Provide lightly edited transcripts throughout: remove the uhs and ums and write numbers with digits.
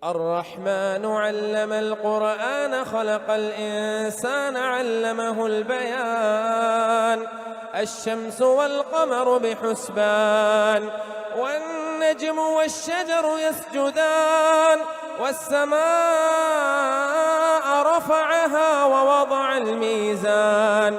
الرحمن علم القرآن خلق الإنسان علمه البيان. الشمس والقمر بحسبان والنجم والشجر يسجدان والسماء رفعها ووضع الميزان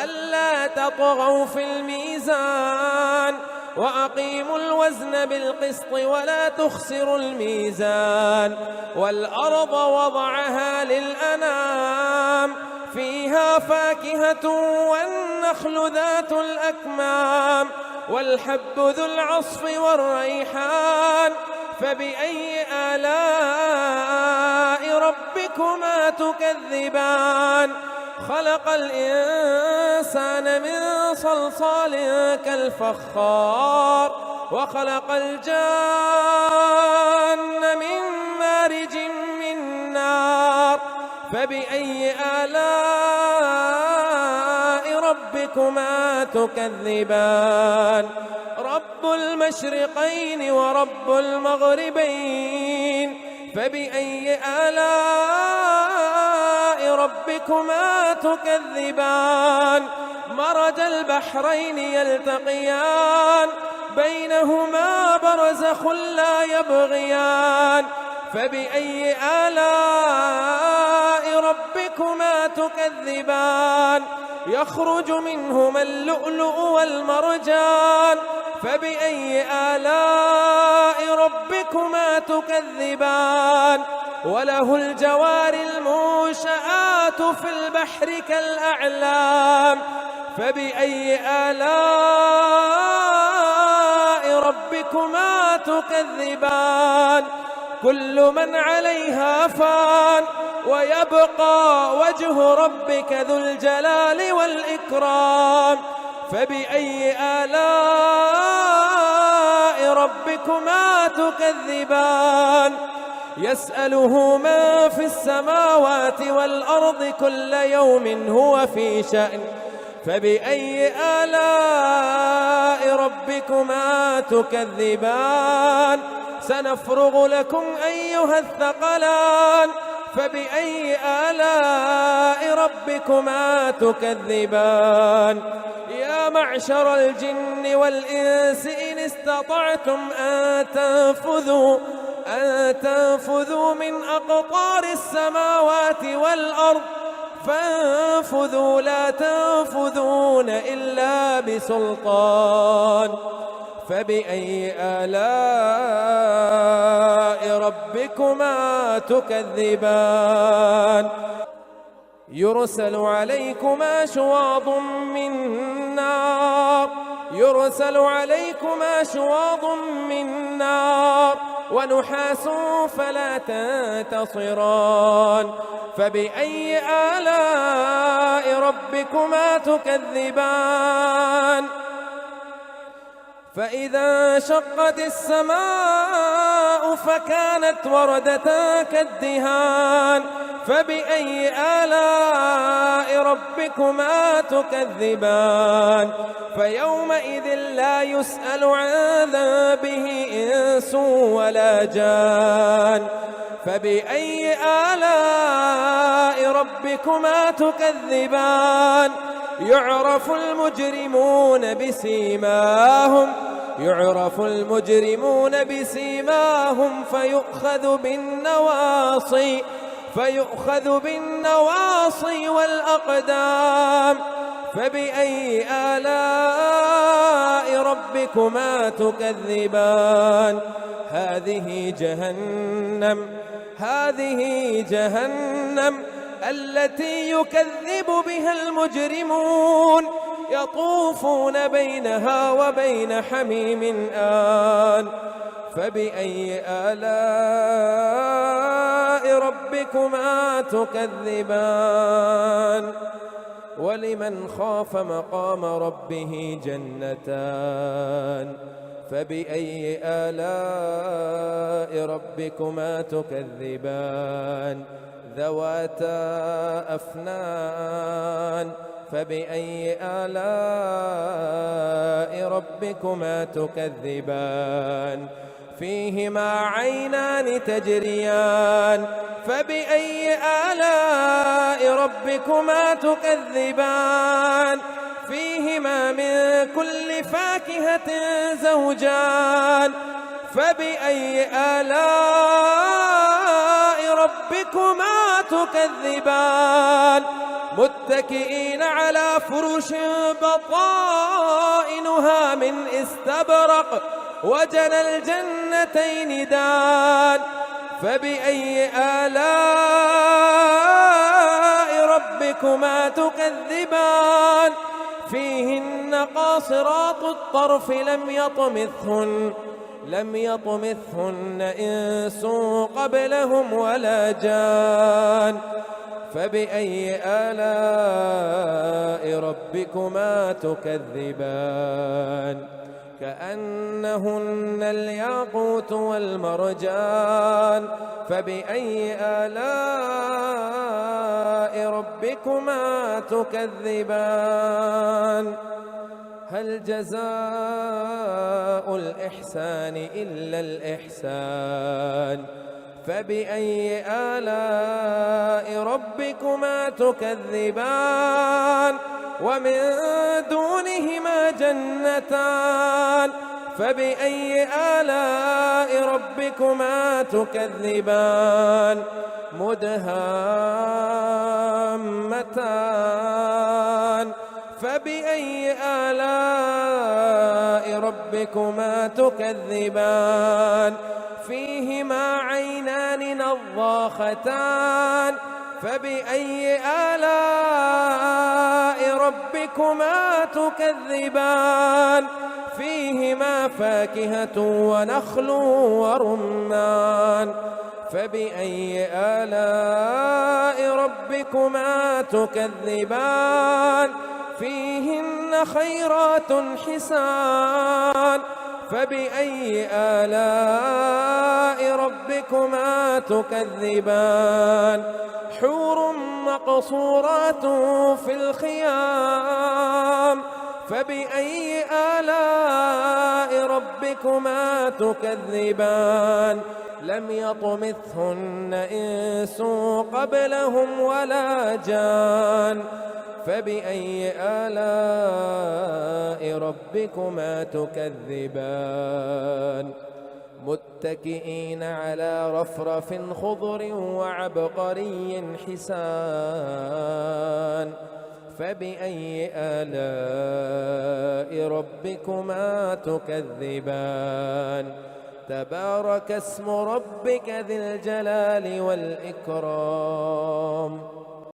ألا تطغوا في الميزان وأقيموا الوزن بالقسط ولا تخسروا الميزان. والأرض وضعها للأنام فيها فاكهة والنخل ذات الأكمام والحب ذو العصف والريحان فبأي آلاء ربكما تكذبان. خلق الإنسان من صلصال كالفخار وخلق الجان من مارج من نار فبأي آلاء ربكما تكذبان. رب المشرقين ورب المغربين فبأي آلاء ربكما تكذبان. مرج البحرين يلتقيان بينهما برزخ لا يبغيان فبأي آلاء ربكما تكذبان. يخرج منهما اللؤلؤ والمرجان فبأي آلاء ربكما تكذبان. وله الجوار المنشآت في البحر كالأعلام فبأي آلاء ربكما تكذبان. كل من عليها فان ويبقى وجه ربك ذو الجلال والإكرام فبأي آلاء ربكما تكذبان. يسأله من في السماوات والأرض كل يوم هو في شأن فبأي آلاء ربكما تكذبان. سنفرغ لكم أيها الثقلان فبأي آلاء ربكما تكذبان. يا معشر الجن والإنس إن استطعتم أن تنفذوا من أقطار السماوات والأرض فانفذوا لا تنفذون إلا بسلطان فبأي آلاء ربكما تكذبان. يرسل عليكما شواظ من نار ونحاس فلا تنتصران فبأي آلاء ربكما تكذبان. فإذا انشقت السماء فكانت وردة كالدهان فبأي آلاء ربكما تكذبان. فيومئذ لا يسأل عن ذنبه إنس ولا جان فبأي آلاء ربكما تكذبان. يعرف المجرمون بسيماهم فيؤخذ بالنواصي والأقدام فبأي آلاء ربكما تكذبان. هذه جهنم التي يكذب بها المجرمون يطوفون بينها وبين حميم آن فبأي آلاء ربكما تكذبان. ولمن خاف مقام ربه جنتان فبأي آلاء ربكما تكذبان. ذواتا أفنان فبأي آلاء ربكما تكذبان. فيهما عينان تجريان فبأي آلاء ربكما تكذبان فيهما من كل فاكهة زوجان فبأي آلاء ربكما تكذبان متكئين على فرش بطائنها من استبرق وجنى الجنتين دان فبأي آلاء ربكما تكذبان فيهن قاصرات الطرف لم يطمثهن إنس قبلهم ولا جان فبأي آلاء ربكما تكذبان كأنهن الياقوت والمرجان فبأي آلاء ربكما تكذبان هل جزاء الإحسان إلا الإحسان فبأي آلاء ربكما تكذبان ومن دونهما جنتان فبأي آلاء ربكما تكذبان مدهامتان فبأي آلاء ربكما تكذبان فيهما عينان نضاختان فبأي آلاء ربكما تكذبان فيهما فاكهة ونخل ورمان فبأي آلاء ربكما تكذبان فيهن خيرات حسان فبأي آلاء ربكما تكذبان حور مقصورات في الخيام فبأي آلاء ربكما تكذبان لم يطمثهن إنس قبلهم ولا جان فبأي آلاء ربكما تكذبان متكئين على رفرف خضر وعبقري حسان فبأي آلاء ربكما تكذبان تبارك اسم ربك ذي الجلال والإكرام